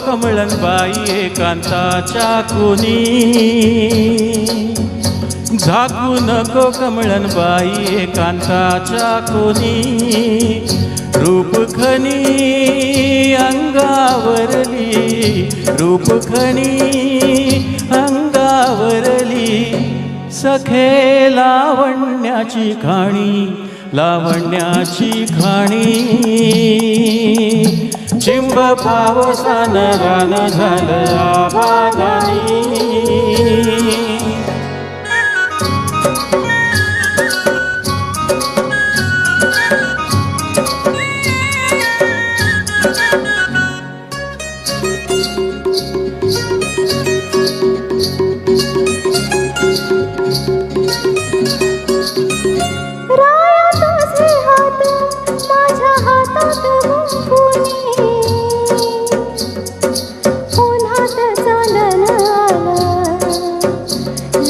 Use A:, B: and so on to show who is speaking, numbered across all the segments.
A: कमळनबाई एकांताच्या कुणी, झाकू नको कमळनबाई एकांताच्या कुणी. रूपखनी अंगावरली, रूपखनी अंगावरली, सखे लावण्याची खाणी, लावण्याची खाणी. चिंब पावसानं रान झालं आबादानी.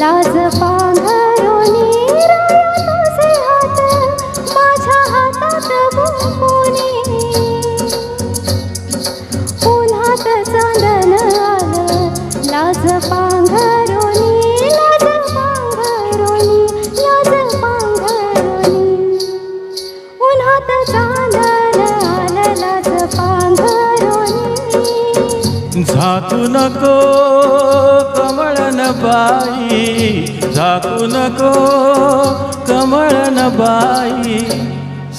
B: लाज पांघरुणी राया तुझे हात माझ्या हातात गुंफुनी. उन्हात चांदण आलं लाज पांघरुणी, लाज पांघरुणी, लाज पांघरुणी. उन्हात चांदण आलं लाज पांघरुणी.
A: झाकू नको कमळनबाई, झाकू नको कमळनबाई,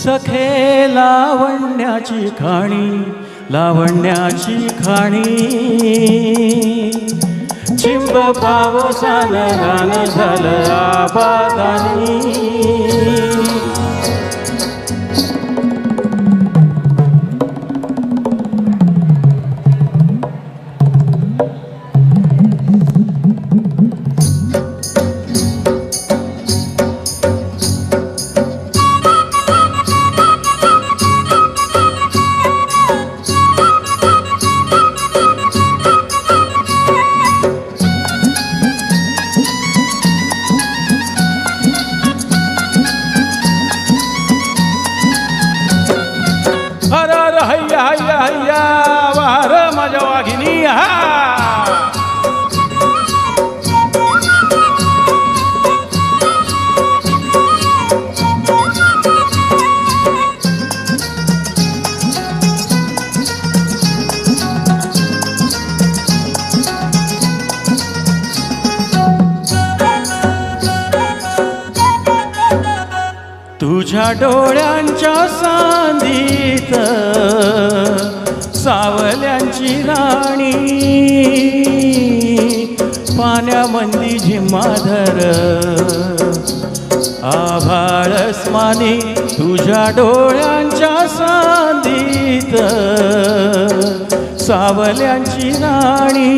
A: सखे लावण्याची खाणी, लावण्याची खाणी. चिंब पावसानं रान झालं आबादानी. हैया हैया हैया वार माझ्या वाघिनी. तुझ्या डोळ्यांच्या सांदीत सावल्यांची राणी, पाण्यामंदी झिम्माधर आभाळस्मानी. तुझ्या डोळ्यांच्या सांदीत सावल्यांची राणी,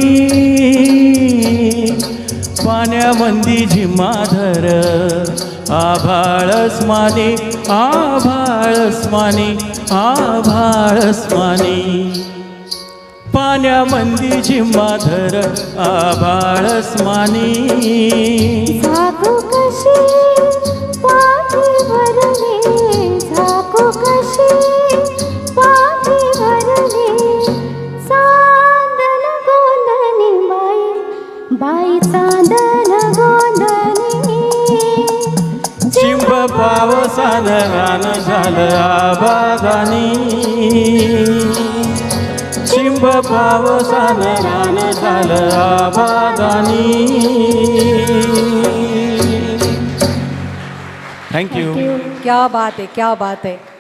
A: पाण्यामंदी झिम्माधर आभाळस्मानी, आभाळस्मानी, आभाळस्मानी. पाण्यामंदी झिम्माधर आभाळस्मानी.
B: झाकू कशी पाठी भरली, झाकू कशी पाठी भरली, चांदण गोंधनी बाई, बाई चांदण गोंधनी.
A: चिंब पावसानं रान झालं आबादानी. चिंब पावसानं रान झालं आबादानी. थँक्यू.
C: क्या बात है, क्या बात है.